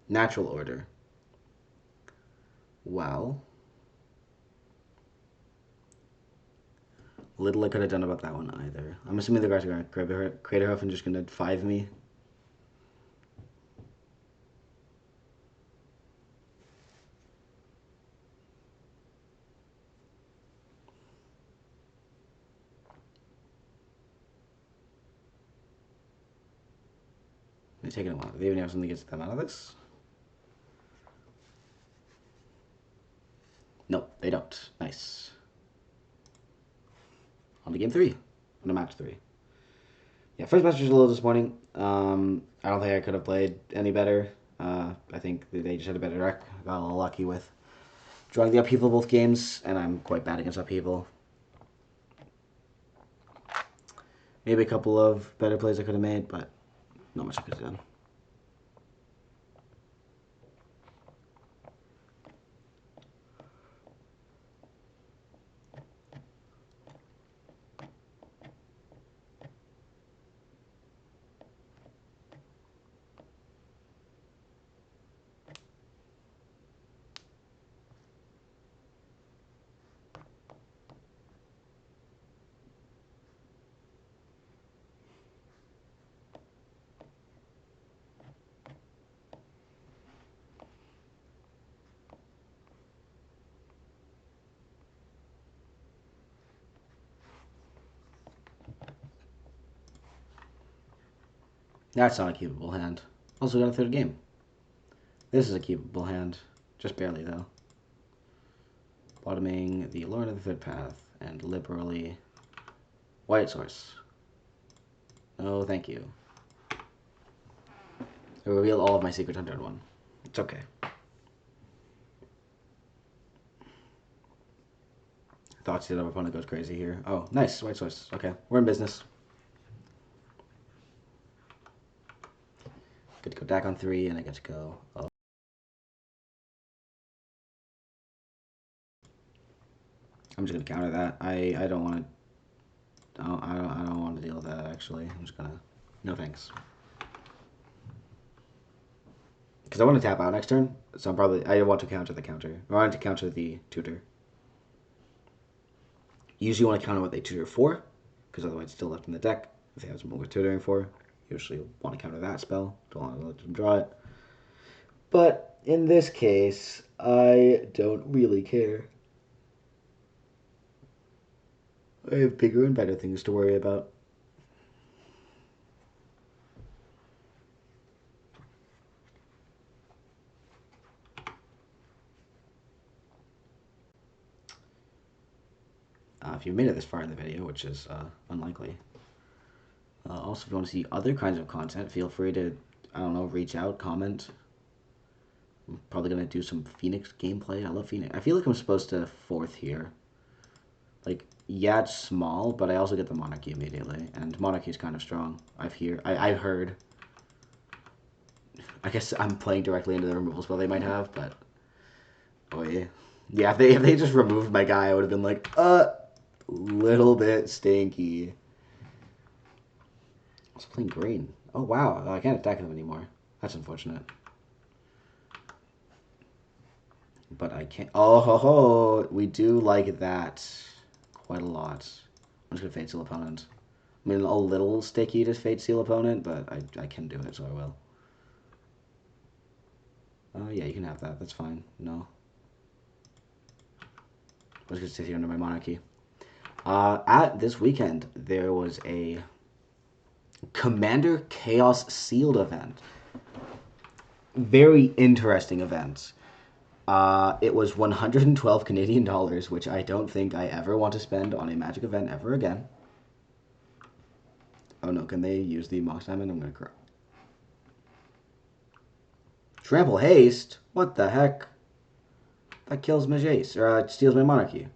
Natural order. Well, little I could have done about that one either. I'm assuming the guys are going to Craterhoof and just going to 5 me. They're taking a while. Do they even have something that gets them out of this? No, they don't. Nice. On to game 3. On to match 3. Yeah, first match was a little disappointing. I don't think I could have played any better. I think they just had a better deck. I got a little lucky with drawing the upheaval both games, and I'm quite bad against upheaval. Maybe a couple of better plays I could have made, but not much I could have done. That's not a keepable hand. Also got a third game. This is a keepable hand. Just barely, though. Bottoming the Lord of the Third Path and liberally White Source. Oh, thank you. I reveal all of my secrets on turn 1. It's okay. Thoughts the other opponent goes crazy here. Oh, nice. White Source. Okay, we're in business. Get to go back on 3, and I get to go. Oh. I'm just gonna counter that. I don't want to. I don't want to deal with that. Actually, I'm just gonna. No thanks. Because I want to tap out next turn, so I want to counter the counter. I want to counter the tutor. Usually, want to counter what they tutor for, because otherwise, it's still left in the deck. If they have something worth tutoring for, usually want to counter that spell. Don't want to let them draw it. But in this case, I don't really care. I have bigger and better things to worry about. If you've made it this far in the video, which is unlikely. Also, if you want to see other kinds of content, feel free to, I don't know, reach out, comment. I'm probably going to do some Phoenix gameplay. I love Phoenix. I feel like I'm supposed to 4th here. Like, yeah, it's small, but I also get the Monarchy immediately. And Monarchy is kind of strong. I've heard. I guess I'm playing directly into the removal spell they might have, but... Oh, yeah. Yeah, if they just removed my guy, I would have been like, little bit stinky. I was playing green. Oh, wow. I can't attack them anymore. That's unfortunate. But I can't... Oh, ho, ho. We do like that quite a lot. I'm just going to Fate Seal Opponent. I mean, a little sticky to Fate Seal Opponent, but I can do it, so I will. Oh, yeah, you can have that. That's fine. No. I was going to sit here under my Monarchy. At this weekend, there was a Commander Chaos Sealed event. Very interesting event. It was 112 Canadian dollars, which I don't think I ever want to spend on a Magic event ever again. Oh no, can they use the Mox Diamond? I'm gonna cry. Trample Haste? What the heck? That kills my Jace, or steals my Monarchy.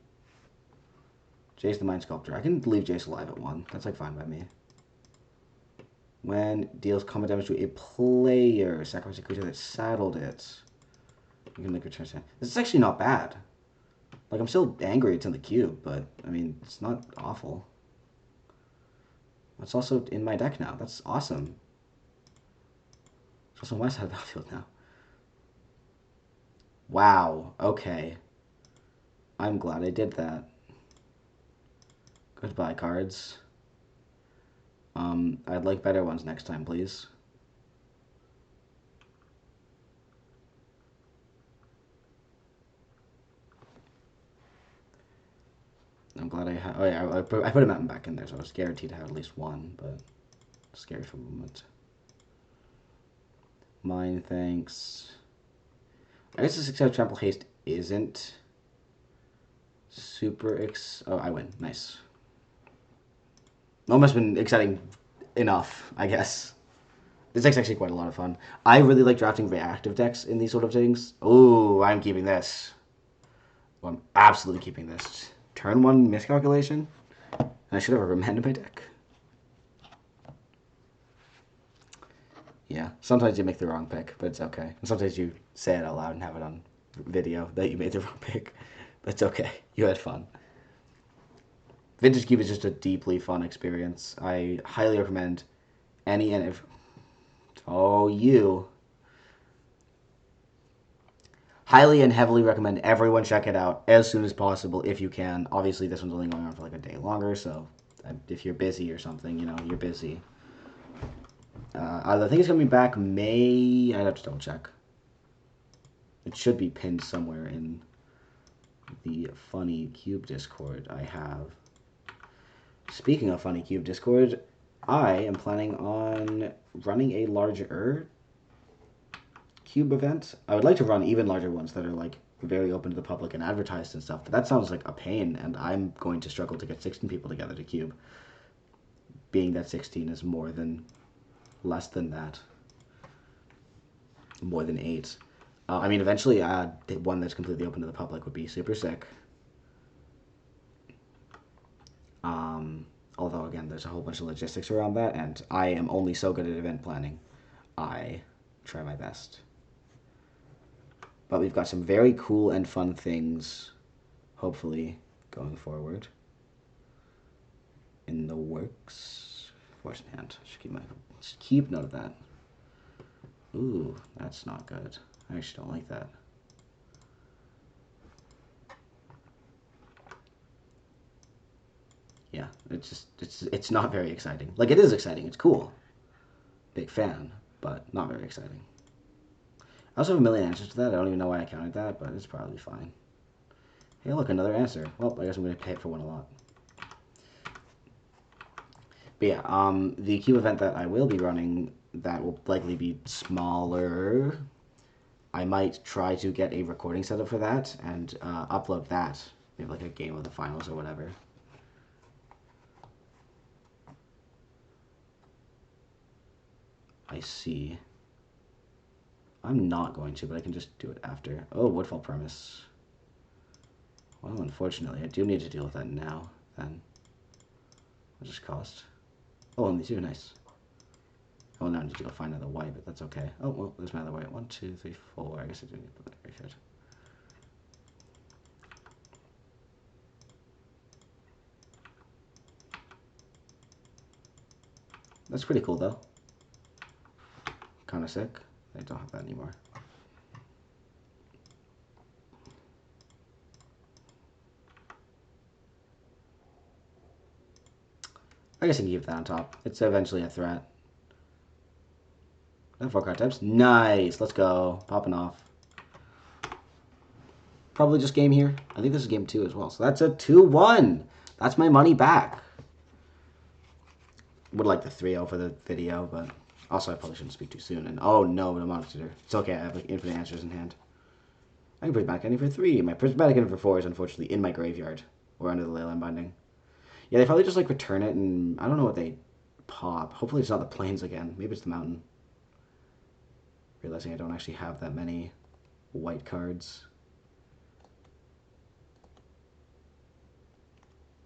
Jace the Mind Sculptor. I can leave Jace alive at 1. That's like fine by me. When deals combat damage to a player, sacrifice a creature that saddled it. You can make a return. This is actually not bad. Like, I'm still angry it's in the cube, but, I mean, it's not awful. It's also in my deck now. That's awesome. It's also on my side of the battlefield now. Wow. Okay. I'm glad I did that. Goodbye, cards. I'd like better ones next time, please. I'm glad I had... Oh, yeah, I put a mountain back in there, so I was guaranteed to have at least one, but... Scary for a moment. Mine, thanks. I guess the 6-out Trample Haste isn't super Oh, I win. Nice. That must have been exciting enough, I guess. This deck's actually quite a lot of fun. I really like drafting reactive decks in these sort of things. Oh, I'm keeping this. Well, I'm absolutely keeping this. Turn 1 miscalculation. I should have remanded my deck. Yeah, sometimes you make the wrong pick, but it's okay. And sometimes you say it out loud and have it on video that you made the wrong pick. But it's okay. You had fun. Vintage Cube is just a deeply fun experience. I highly recommend any and if... Oh, you. Highly and heavily recommend everyone check it out as soon as possible if you can. Obviously, this one's only going on for like a day longer, so if you're busy or something, you know, you're busy. I think it's coming back May. I'd have to double check. It should be pinned somewhere in the Funny Cube Discord I have. Speaking of Funny Cube Discord, I am planning on running a larger cube event. I would like to run even larger ones that are like very open to the public and advertised and stuff, but that sounds like a pain, and I'm going to struggle to get 16 people together to cube, being that 16 is less than that, more than 8. I mean, eventually, one that's completely open to the public would be super sick. Although, again, there's a whole bunch of logistics around that, and I am only so good at event planning. I try my best. But we've got some very cool and fun things, hopefully, going forward in the works. Force in hand. Just keep note of that. Ooh, that's not good. I actually don't like that. Yeah, it's not very exciting. Like, it is exciting. It's cool. Big fan, but not very exciting. I also have a million answers to that. I don't even know why I counted that, but it's probably fine. Hey, look, another answer. Well, I guess I'm going to pay it for one a lot. But yeah, the cube event that I will be running, that will likely be smaller. I might try to get a recording setup for that and upload that. Maybe like a game of the finals or whatever. I see. I'm not going to, but I can just do it after. Oh, Woodfall Premise. Well, unfortunately, I do need to deal with that now, then. What does it cost? Oh, only 2, nice. Oh, now I need to go find another white, but that's okay. Oh, well, there's my other white. 1, 2, 3, 4. I guess I do need to put that very good. That's pretty cool, though. Kind of sick. I don't have that anymore. I guess I can keep that on top. It's eventually a threat. 4 card types. Nice. Let's go. Popping off. Probably just game here. I think this is game 2 as well. So that's a 2-1. That's my money back. Would like the 3-0 for the video, but also I probably shouldn't speak too soon. And oh no, the monitor. It's okay. I have like infinite answers in hand. I can prismatic ending for 3. My prismatic ending for 4 is unfortunately in my graveyard or under the Leyline Binding. Yeah, they probably just like return it, and I don't know what they pop. Hopefully it's not the plains again. Maybe it's the mountain. Realizing I don't actually have that many white cards.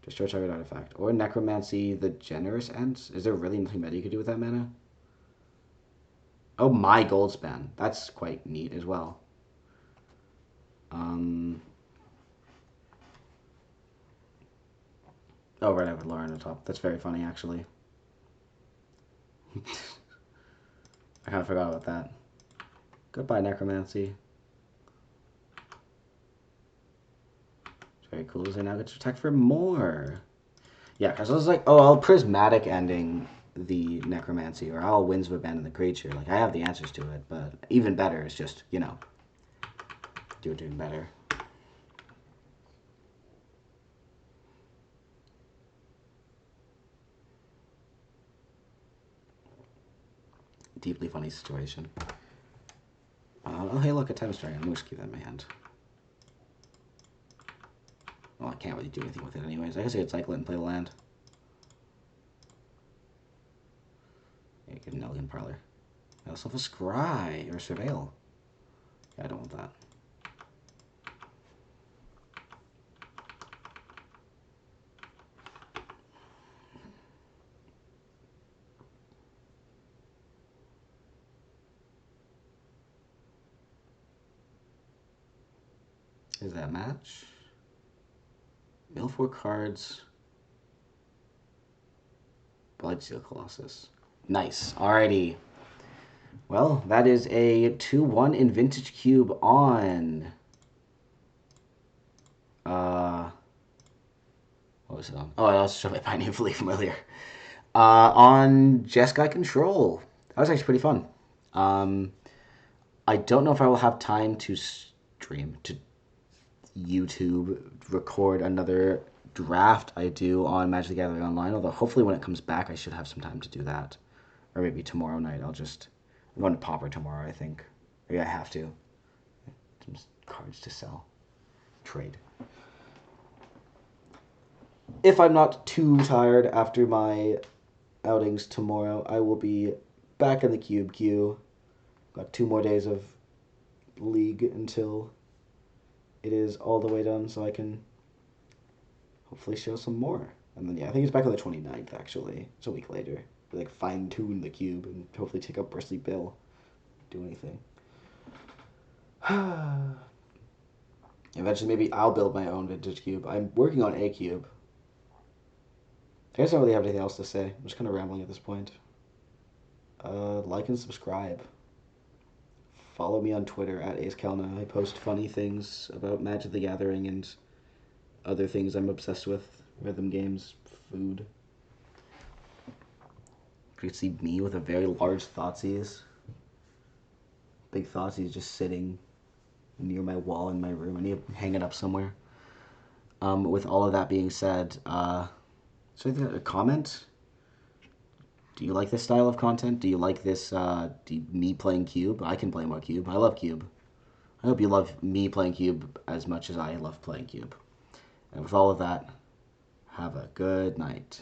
Destroy target artifact. Or Necromancy, the Generous Ends. Is there really nothing better you could do with that mana? Oh, my Goldspan. That's quite neat as well. Oh, right, I have Laura on the top. That's very funny, actually. I kind of forgot about that. Goodbye, Necromancy. It's very cool as I now get to attack for more. Yeah, because I was like, oh, I'll Prismatic Ending the Necromancy, or I'll Winds of Abandon the creature. Like, I have the answers to it, but even better is just, you know, doing better. Deeply funny situation. Oh, hey, look, a Timeless Dragon. I'm going to keep that in my hand. Well, I can't really do anything with it anyways. I guess I could cycle it and play the land. Yeah, get an Elegant Parlor. I also have a Scry, or Surveil. Yeah, I don't want that. Is that a match? Mill 4 cards. Bloodsteel Colossus. Nice. Alrighty. Well, that is a 2-1 in Vintage Cube on... what was it on? Oh, I also showed my Pioneer Fleet from earlier. On Jeskai Control. That was actually pretty fun. I don't know if I will have time to stream, to YouTube, record another draft I do on Magic the Gathering Online, although hopefully when it comes back, I should have some time to do that. Or maybe tomorrow night. I'm going to Pauper tomorrow, I think. Yeah, I have to. Some cards to sell. Trade. If I'm not too tired after my outings tomorrow, I will be back in the Cube queue. Got 2 more days of League until it is all the way done, so I can hopefully show some more. And then, yeah, I think it's back on the 29th, actually. It's a week later. We, like, fine-tune the cube and hopefully take up Bristly Bill. Do anything. Eventually, maybe I'll build my own vintage cube. I'm working on a cube. I guess I don't really have anything else to say. I'm just kind of rambling at this point. Like and subscribe. Follow me on Twitter at AceKelna. I post funny things about Magic the Gathering and other things I'm obsessed with. Rhythm games, food. You can see me with a very large Thoughtseize. Big Thoughtseize just sitting near my wall in my room. I need to hang it up somewhere. With all of that being said, so a comment? Do you like this style of content? Do you like this, me playing Cube? I can play more Cube. I love Cube. I hope you love me playing Cube as much as I love playing Cube. And with all of that, have a good night.